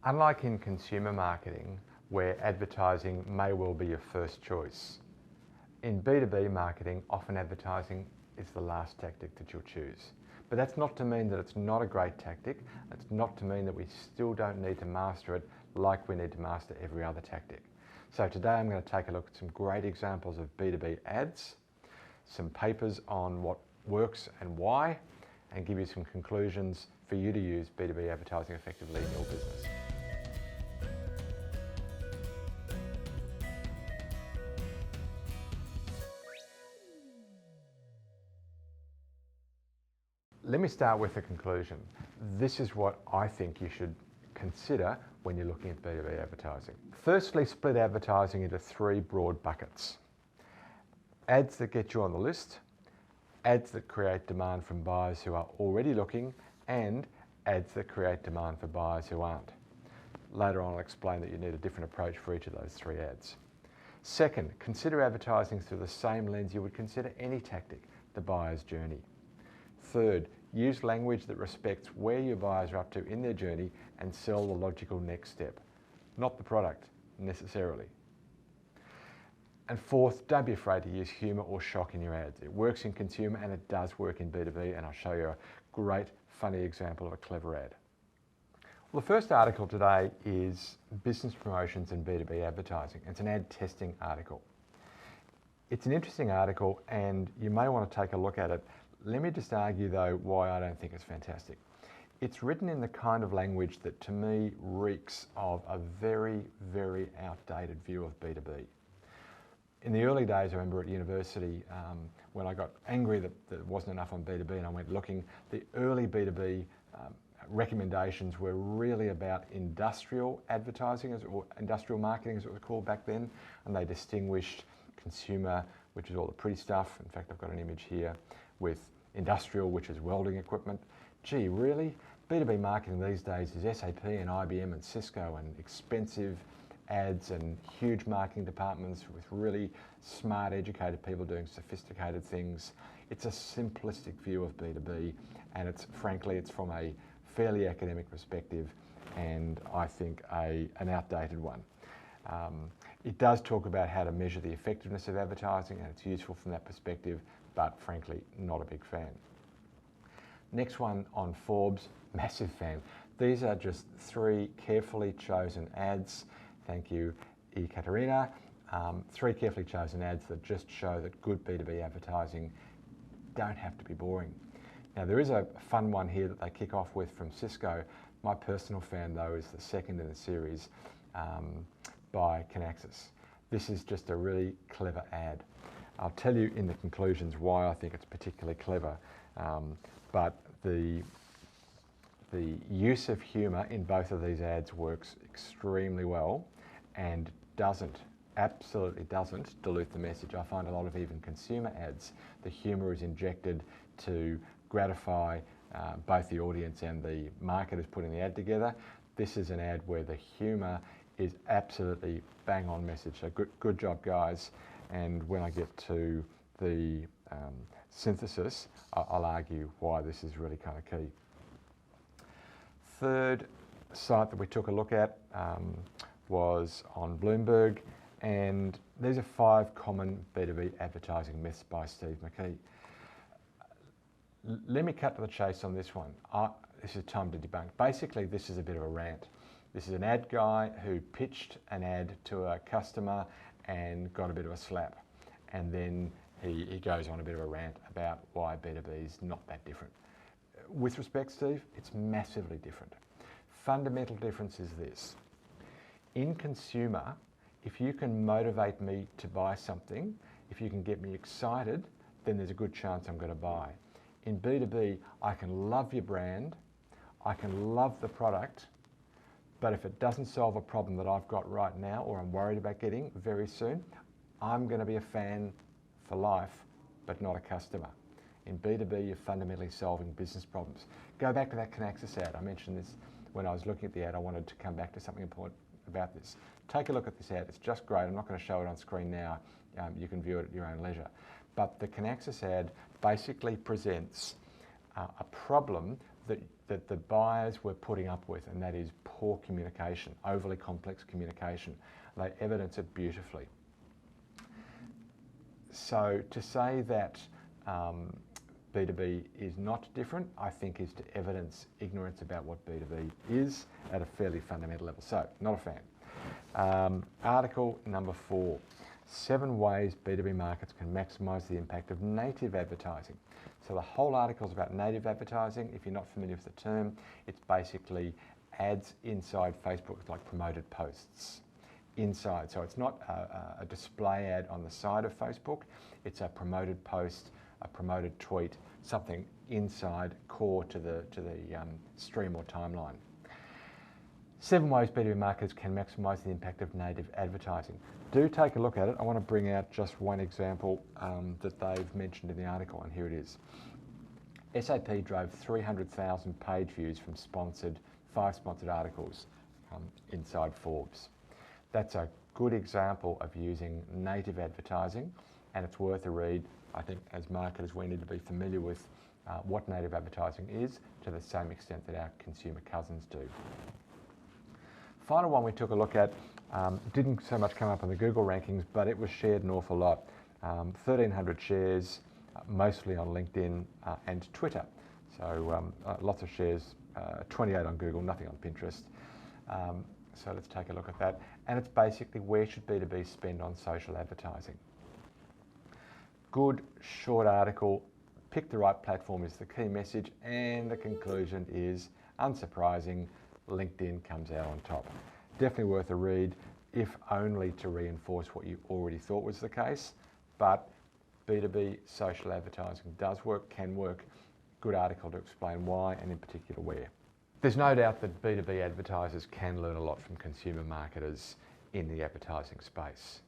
Unlike in consumer marketing, where advertising may well be your first choice, in B2B marketing, often advertising is the last tactic that you'll choose. But that's not to mean that it's not a great tactic. It's not to mean that we still don't need to master it like we need to master every other tactic. So today I'm going to take a look at some great examples of B2B ads, some papers on what works and why, and give you some conclusions for you to use B2B advertising effectively in your business. Let me start with a conclusion. This is what I think you should consider when you're looking at B2B advertising. Firstly, split advertising into three broad buckets. Ads that get you on the list, ads that create demand from buyers who are already looking, and ads that create demand for buyers who aren't. Later on, I'll explain that you need a different approach for each of those three ads. Second, consider advertising through the same lens you would consider any tactic, the buyer's journey. Third, use language that respects where your buyers are up to in their journey and sell the logical next step, not the product necessarily. And fourth, don't be afraid to use humour or shock in your ads. It works in consumer and it does work in B2B, and I'll show you a great funny example of a clever ad. Well, the first article today is business promotions and B2B advertising. It's an ad testing article. It's an interesting article and you may want to take a look at it. Let me just argue though why I don't think it's fantastic. It's written in the kind of language that to me reeks of a very, very outdated view of B2B. In the early days, I remember at university, when I got angry that there wasn't enough on B2B and I went looking, the early B2B recommendations were really about industrial advertising or industrial marketing as it was called back then, and they distinguished consumer, which is all the pretty stuff. In fact, I've got an image here with industrial, which is welding equipment. Gee, really? B2B marketing these days is SAP and IBM and Cisco and expensive ads and huge marketing departments with really smart, educated people doing sophisticated things. It's a simplistic view of B2B, and it's frankly, it's from a fairly academic perspective, and I think an outdated one. It does talk about how to measure the effectiveness of advertising, and it's useful from that perspective, but frankly, not a big fan. Next one on Forbes, massive fan. These are just three carefully chosen ads. Thank you, Katerina. Three carefully chosen ads that just show that good B2B advertising don't have to be boring. Now there is a fun one here that they kick off with from Cisco. My personal fan though is the second in the series by Kinaxis. This is just a really clever ad. I'll tell you in the conclusions why I think it's particularly clever, but the use of humour in both of these ads works extremely well and absolutely doesn't dilute the message. I find a lot of even consumer ads, the humour is injected to gratify both the audience and the marketers putting the ad together. This is an ad where the humour is absolutely bang on message. So good job, guys. And when I get to the synthesis, I'll argue why this is really kind of key. Third site that we took a look at was on Bloomberg, and these are 5 common B2B advertising myths by Steve McKee. Let me cut to the chase on this one. This is time to debunk. Basically, this is a bit of a rant. This is an ad guy who pitched an ad to a customer and got a bit of a slap. And then he goes on a bit of a rant about why B2B is not that different. With respect, Steve, it's massively different. Fundamental difference is this. In consumer, if you can motivate me to buy something, if you can get me excited, then there's a good chance I'm going to buy. In B2B, I can love your brand, I can love the product, but if it doesn't solve a problem that I've got right now or I'm worried about getting very soon, I'm going to be a fan for life, but not a customer. In B2B, you're fundamentally solving business problems. Go back to that Kinaxis ad. I mentioned this when I was looking at the ad. I wanted to come back to something important about this. Take a look at this ad. It's just great. I'm not going to show it on screen now. You can view it at your own leisure. But the Kinaxis ad basically presents a problem that that the buyers were putting up with, and that is poor communication, overly complex communication. They evidence it beautifully. So to say that B2B is not different, I think is to evidence ignorance about what B2B is at a fairly fundamental level. So, not a fan. Article number 4, 7 ways B2B markets can maximise the impact of native advertising. So the whole article is about native advertising. If you're not familiar with the term, it's basically ads inside Facebook. It's like promoted posts inside. So it's not a display ad on the side of Facebook. It's a promoted post, a promoted tweet, something inside core to the stream or timeline. 7 ways B2B marketers can maximise the impact of native advertising. Do take a look at it. I want to bring out just one example that they've mentioned in the article, and here it is. SAP drove 300,000 page views from 5 sponsored articles inside Forbes. That's a good example of using native advertising, and it's worth a read. I think as marketers we need to be familiar with what native advertising is to the same extent that our consumer cousins do. Final one we took a look at didn't so much come up in the Google rankings, but it was shared an awful lot. 1,300 shares, mostly on LinkedIn and Twitter. So lots of shares, 28 on Google, nothing on Pinterest. So let's take a look at that. And it's basically, where should B2B spend on social advertising? Good, short article, pick the right platform is the key message, and the conclusion is, unsurprising, LinkedIn comes out on top. Definitely worth a read, if only to reinforce what you already thought was the case, but B2B social advertising does work, can work. Good article to explain why, and in particular where. There's no doubt that B2B advertisers can learn a lot from consumer marketers in the advertising space.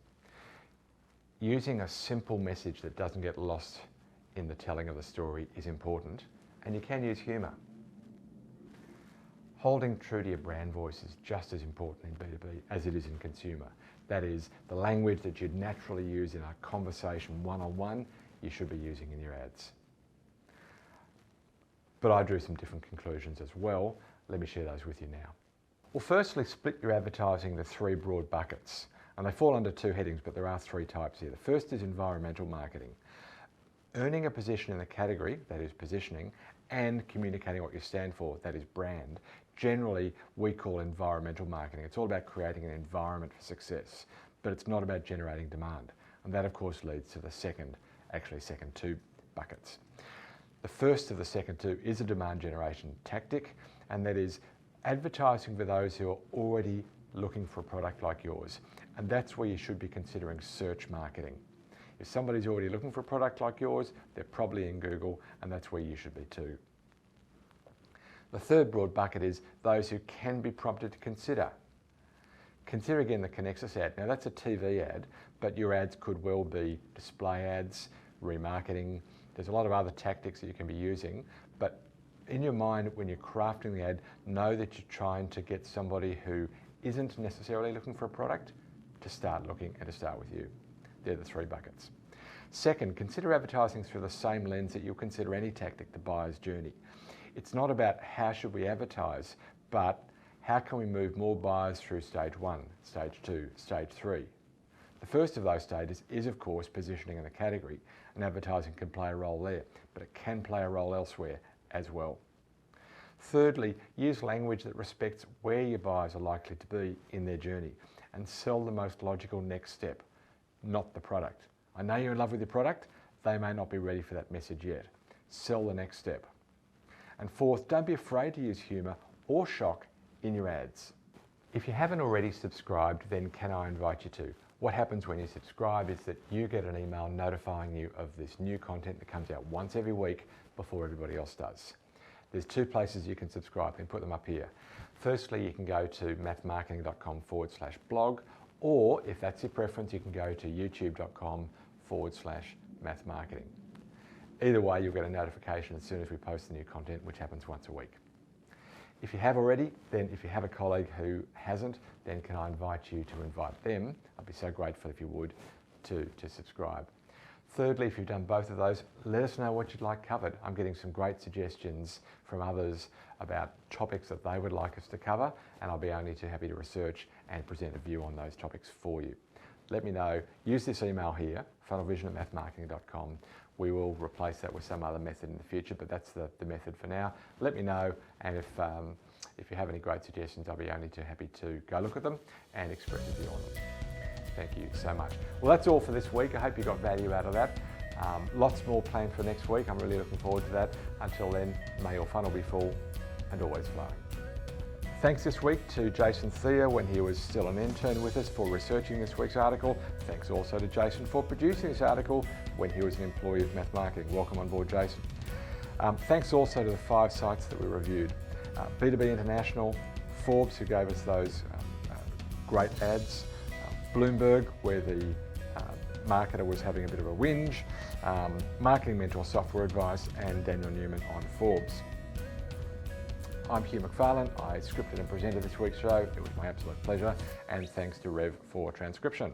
Using a simple message that doesn't get lost in the telling of the story is important, and you can use humour. Holding true to your brand voice is just as important in B2B as it is in consumer. That is, the language that you'd naturally use in a conversation one-on-one, you should be using in your ads. But I drew some different conclusions as well. Let me share those with you now. Well, firstly, split your advertising into 3 broad buckets. And they fall under 2 headings, but there are 3 types here. The first is environmental marketing. Earning a position in the category, that is positioning, and communicating what you stand for, that is brand, generally we call environmental marketing. It's all about creating an environment for success, but it's not about generating demand. And that of course leads to the second 2 buckets. The first of the second 2 is a demand generation tactic, and that is advertising for those who are already looking for a product like yours. And that's where you should be considering search marketing. If somebody's already looking for a product like yours, they're probably in Google, and that's where you should be too. The third broad bucket is those who can be prompted to consider. Consider again the Connexus ad. Now that's a TV ad, but your ads could well be display ads, remarketing. There's a lot of other tactics that you can be using, but in your mind when you're crafting the ad, know that you're trying to get somebody who isn't necessarily looking for a product to start looking and to start with you. They're the 3 buckets. Second, consider advertising through the same lens that you'll consider any tactic, the buyer's journey. It's not about how should we advertise, but how can we move more buyers through stage 1, stage 2, stage 3. The first of those stages is of course positioning in the category, and advertising can play a role there, but it can play a role elsewhere as well. Thirdly, use language that respects where your buyers are likely to be in their journey, and sell the most logical next step, not the product. I know you're in love with your product, they may not be ready for that message yet. Sell the next step. And fourth, don't be afraid to use humour or shock in your ads. If you haven't already subscribed, then can I invite you to? What happens when you subscribe is that you get an email notifying you of this new content that comes out once every week before everybody else does. There's 2 places you can subscribe, and put them up here. Firstly, you can go to mathmarketing.com/blog, or if that's your preference, you can go to youtube.com/mathmarketing. Either way, you'll get a notification as soon as we post the new content, which happens once a week. If you have already, then if you have a colleague who hasn't, then can I invite you to invite them? I'd be so grateful if you would to subscribe. Thirdly, if you've done both of those, let us know what you'd like covered. I'm getting some great suggestions from others about topics that they would like us to cover, and I'll be only too happy to research and present a view on those topics for you. Let me know. Use this email here, funnelvision@mathmarketing.com. We will replace that with some other method in the future, but that's the method for now. Let me know, and if you have any great suggestions, I'll be only too happy to go look at them and express a view on them. Thank you so much. Well, that's all for this week. I hope you got value out of that. Lots more planned for next week. I'm really looking forward to that. Until then, may your funnel be full and always flowing. Thanks this week to Jason Thea when he was still an intern with us for researching this week's article. Thanks also to Jason for producing this article when he was an employee of Math Marketing. Welcome on board, Jason. Thanks also to the 5 sites that we reviewed. B2B International, Forbes, who gave us those great ads, Bloomberg, where the marketer was having a bit of a whinge, Marketing Mentor Software Advice, and Daniel Newman on Forbes. I'm Hugh McFarlane. I scripted and presented this week's show. It was my absolute pleasure, and thanks to Rev for transcription.